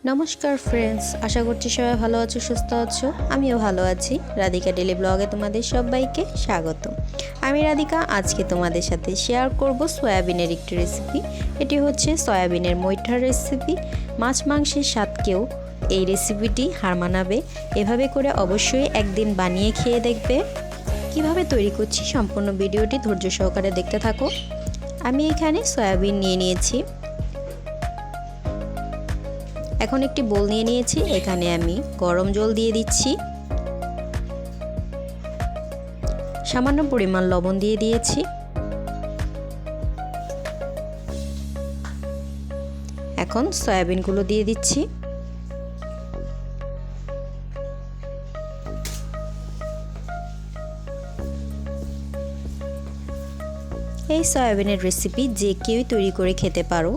নমস্কার ফ্রেন্ডস, আশা করছি সবাই ভালো আছো, সুস্থ আছো। আমিও ভালো আছি। রাধিকা ডেলি ব্লগে তোমাদের সবাইকে স্বাগত। আমি রাধিকা আজকে তোমাদের সাথে শেয়ার করব সয়াবিনের একটি রেসিপি। এটি হচ্ছে সয়াবিনের মৈঠার রেসিপি। মাছ মাংসের স্বাদকেও এই রেসিপিটি হার মানাবে। এভাবে করে অবশ্যই একদিন বানিয়ে খেয়ে দেখবে। কিভাবে তৈরি করছি সম্পূর্ণ ভিডিওটি ধৈর্য সহকারে দেখতে থাকো। আমি এখানে সয়াবিন নিয়ে নিয়েছি। এখন একটি বোল নিয়ে নিয়েছি। এখানে আমি গরম জল দিয়ে দিচ্ছি। সামান্য পরিমাণ লবণ দিয়ে দিয়েছি। এখন সয়াবিনগুলো দিয়ে দিচ্ছি। এই সয়াবিনের রেসিপি যে কেউই তৈরি করে খেতে পারো।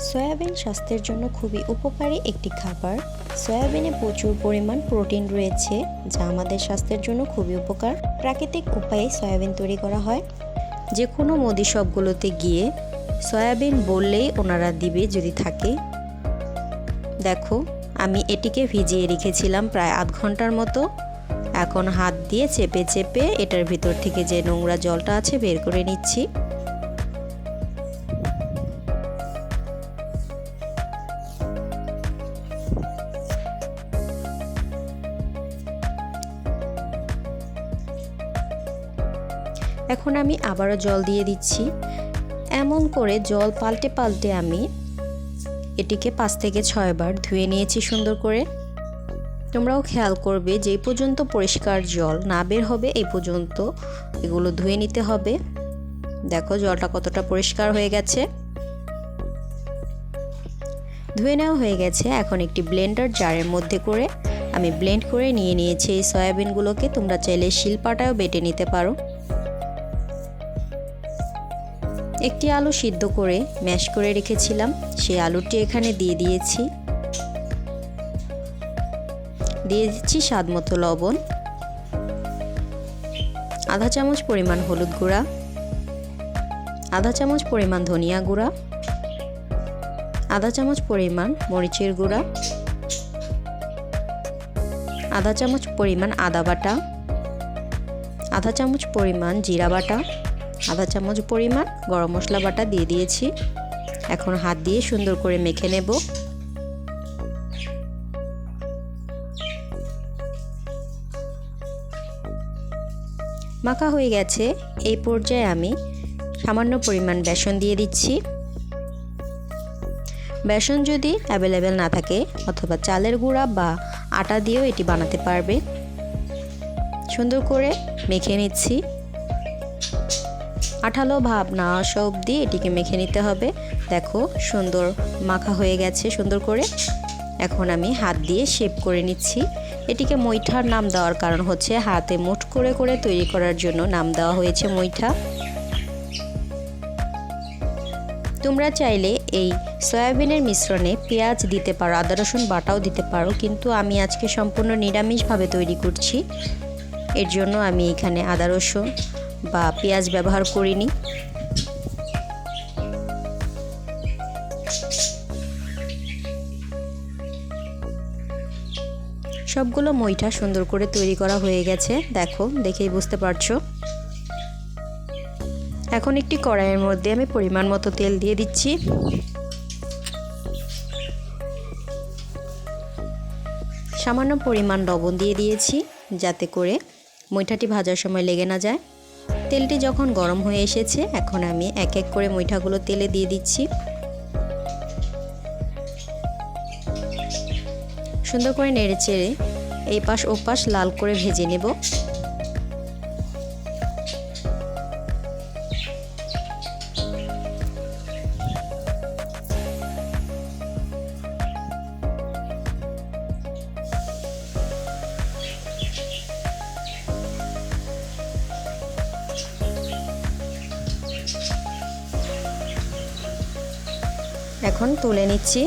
সয়াবিন স্বাস্থ্যের জন্য খুবই উপকারী একটি খাবার। সয়াবিনে প্রচুর পরিমাণ প্রোটিন রয়েছে, যা আমাদের স্বাস্থ্যের জন্য খুবই উপকার। প্রাকৃতিক উপায়ে সয়াবিন তৈরি করা হয়। যে কোনো মুদি শপগুলোতে গিয়ে সয়াবিন বললেই ওনারা দিবে যদি থাকে। দেখো, আমি এটিকে ভিজিয়ে রেখেছিলাম প্রায় আধ ঘন্টার মতো। এখন হাত দিয়ে চেপে চেপে এটার ভিতর থেকে যে নোংরা জলটা আছে বের করে নিচ্ছি। এখন আমি আবারও জল দিয়ে দিচ্ছি। এমন করে জল পাল্টে পাল্টে আমি এটিকে 5 থেকে 6 বার ধুয়ে নিয়েছি সুন্দর করে। তোমরাও খেয়াল করবে যে পর্যন্ত পরিষ্কার জল না বের হবে এই পর্যন্ত এগুলো ধুয়ে নিতে হবে। দেখো জলটা কতটা পরিষ্কার হয়ে গেছে। ধুয়ে নেওয়া হয়ে গেছে। এখন একটি ব্লেন্ডার জারের মধ্যে করে আমি ব্লেন্ড করে নিয়ে নিয়েছি এই সয়াবিনগুলোকে। তোমরা চাইলে শিলপাটায়ও বেটে নিতে পারো। একটি আলু সিদ্ধ করে ম্যাশ করে রেখেছিলাম, সেই আলুটি এখানে দিয়ে দিয়েছি। দিয়ে দিচ্ছি স্বাদ মতো লবণ, আধা চামচ পরিমাণ হলুদ গুঁড়া, আধা চামচ পরিমাণ ধনিয়া গুঁড়া, আধা চামচ পরিমাণ মরিচের গুঁড়া, আধা চামচ পরিমাণ আদা বাটা, আধা চামচ পরিমাণ জিরা বাটা, আধা চামচ পরিমাণ গরম মশলা বাটা দিয়ে দিয়েছি। এখন হাত দিয়ে সুন্দর করে মেখে নেব। মাখা হয়ে গেছে। এই পর্যায়ে আমি সামান্য পরিমাণ বেসন দিয়ে দিচ্ছি। বেসন যদি অ্যাভেলেবেল না থাকে অথবা চালের গুঁড়া বা আটা দিয়েও এটি বানাতে পারবে। সুন্দর করে মেখে নিচ্ছি। আঠালো ভাব না আসা অবধি এটিকে মেখে নিতে হবে। দেখো সুন্দর মাখা হয়ে গেছে সুন্দর করে। এখন আমি হাত দিয়ে শেপ করে নিচ্ছি। এটিকে মৈঠার নাম দেওয়ার কারণ হচ্ছে হাতে মুঠ করে করে তৈরি করার জন্য নাম দেওয়া হয়েছে মৈঠা। তোমরা চাইলে এই সয়াবিনের মিশ্রণে পেঁয়াজ দিতে পারো, আদা রসুন বাটাও দিতে পারো, কিন্তু আমি আজকে সম্পূর্ণ নিরামিষভাবে তৈরি করছি। এর জন্য আমি এখানে আদা রসুন বা পেঁয়াজ ব্যবহার করিনি। সবগুলো মৈঠা সুন্দর করে তৈরি করা হয়ে গেছে। দেখো, দেখেই বুঝতে পারছো। এখন একটি কড়াইয়ের মধ্যে আমি পরিমাণ মতো তেল দিয়ে দিচ্ছি। সামান্য পরিমাণ লবণ দিয়ে দিয়েছি যাতে করে মৈঠাটি ভাজার সময় লেগে না যায়। তেলটি যখন গরম হয়ে এসেছে এখন আমি এক এক করে মৈঠাগুলো তেলে দিয়ে দিচ্ছি। সুন্দর করে নেড়ে চেড়ে এই পাশ ও পাশ লাল করে ভেজে নেব। এখন তুলে নিচ্ছি।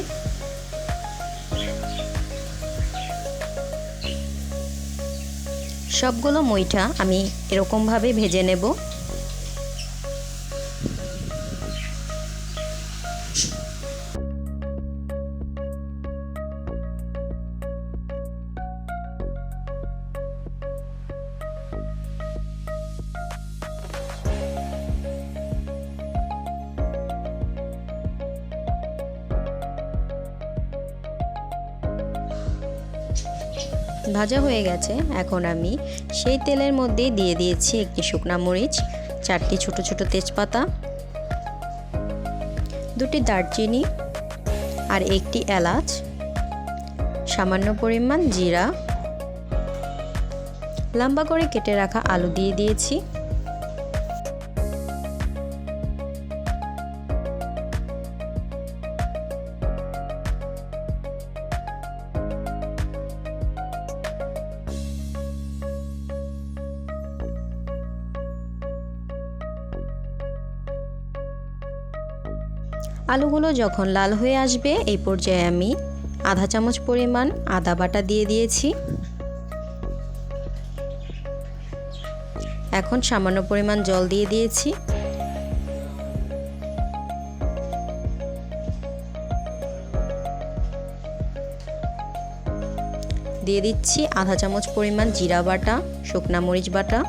সবগুলো মৈঠা আমি এরকমভাবে ভেজে নেব। ভাজা হয়ে গেছে। এখন আমি সেই তেলের মধ্যেই দিয়ে দিয়েছি একটি শুকনা মরিচ, 4টি ছোট ছোট তেজপাতা, 2টি দারচিনি আর 1টি এলাচ, সামান্য পরিমাণ জিরা, লম্বা করে কেটে রাখা আলু দিয়ে দিয়েছি। আলুগুলো যখন লাল হয়ে আসবে এই পর্যায়ে আমি আধা চামচ পরিমাণ আদা বাটা দিয়ে দিয়েছি। এখন সামান্য পরিমাণ জল দিয়ে দিয়েছি। দিয়ে দিচ্ছি আধা চামচ পরিমাণ জিরা বাটা, শুকনা মরিচ বাটা,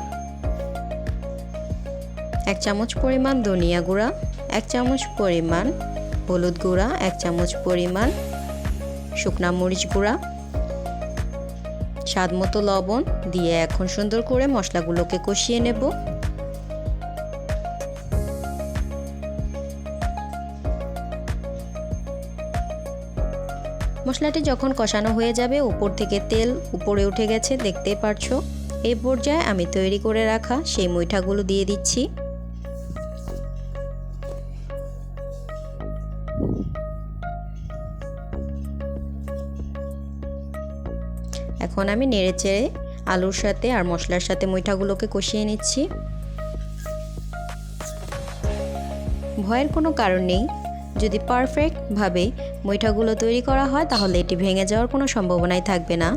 1 চামচ পরিমাণ ধনিয়া গুঁড়া, 1 চামচ পরিমাণ হলুদ গুঁড়া, 1 চামচ পরিমাণ শুকনা মরিচ গুঁড়া, স্বাদ মতো লবণ দিয়ে এখন সুন্দর করে মশলাগুলোকে কষিয়ে নেব। মশলাটি যখন কষানো হয়ে যাবে উপর থেকে তেল উপরে উঠে গেছে দেখতেই পারছো। এই পর্যায়ে আমি তৈরি করে রাখা সেই মুইঠাগুলো দিয়ে দিচ্ছি। এখন আমি নেড়েচেড়ে আলুর সাথে আর মশলার সাথে মুইঠাগুলোকে কষিয়ে নিচ্ছি। ভয়ের কোনো কারণ নেই, যদি পারফেক্টভাবে মুইঠাগুলো তৈরি করা হয় তাহলে এটি ভেঙে যাওয়ার কোনো সম্ভাবনাই থাকবে না।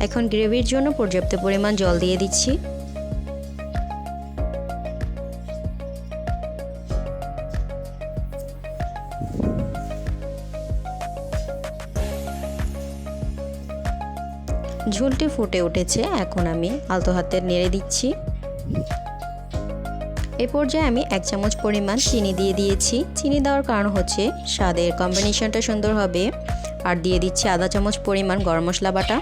এখন গ্রেভির জন্য পর্যাপ্ত পরিমাণ জল দিয়ে দিচ্ছি। ঝোলটি ফুটে উঠেছে, এখন আমি আলতো হাতে নেড়ে দিচ্ছি। এই পর্যায়ে আমি 1 চামচ পরিমাণ চিনি দিয়ে দিয়েছি। চিনি দেওয়ার কারণ হচ্ছে স্বাদের কম্বিনেশনটা সুন্দর হবে। আর দিয়ে দিচ্ছি আধা চামচ পরিমাণ গরম মশলা বাটা।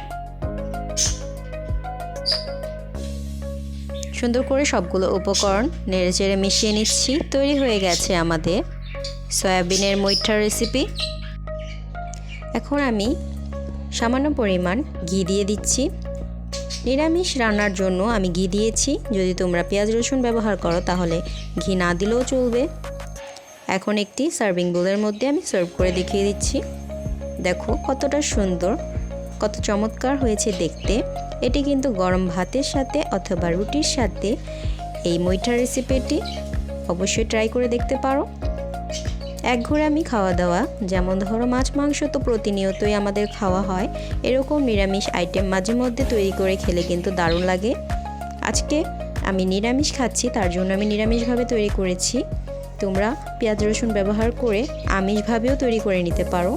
সুন্দর করে সবগুলো উপকরণ নেড়েচেড়ে মিশিয়ে নিচ্ছি। তৈরি হয়ে গেছে আমাদের সয়াবিনের মুইঠার রেসিপি। এখন আমি সামান্য পরিমাণ ঘি দিয়ে দিচ্ছি। নিরামিষ রান্নার জন্য আমি ঘি দিয়েছি, যদি তোমরা পেঁয়াজ রসুন ব্যবহার করো তাহলে ঘি না দিলেও চলবে। এখন একটি সার্ভিং বোলের মধ্যে আমি সার্ভ করে দেখিয়ে দিচ্ছি। দেখো কতটা সুন্দর, কত চমৎকার হয়েছে দেখতে। এটি কিন্তু গরম ভাতের সাথে অথবা রুটির সাথে এই মুইঠার রেসিপিটি অবশ্যই ট্রাই করে দেখতে পারো। একঘেয়েমি খাওয়া দাওয়া, যেমন ধরো মাছ মাংস তো প্রতিনিয়তই আমাদের খাওয়া হয়, এরকম নিরামিষ আইটেম মাঝে মধ্যে তৈরি করে খেলে কিন্তু দারুণ লাগে। আজকে আমি নিরামিষ খাচ্ছি, তার জন্য আমি নিরামিষভাবে তৈরি করেছি। তোমরা পেঁয়াজ রসুন ব্যবহার করে আমিষভাবেও তৈরি করে নিতে পারো।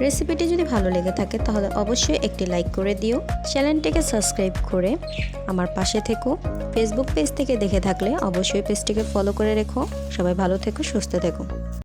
রেসিপিটি যদি ভালো লেগে থাকে তাহলে অবশ্যই একটি লাইক করে দিও। চ্যানেলটিকে সাবস্ক্রাইব করে আমার পাশে থেকো। ফেসবুক পেজ থেকে দেখে থাকলে অবশ্যই পেজটিকে ফলো করে রেখো। সবাই ভালো থেকো, সুস্থ থেকো।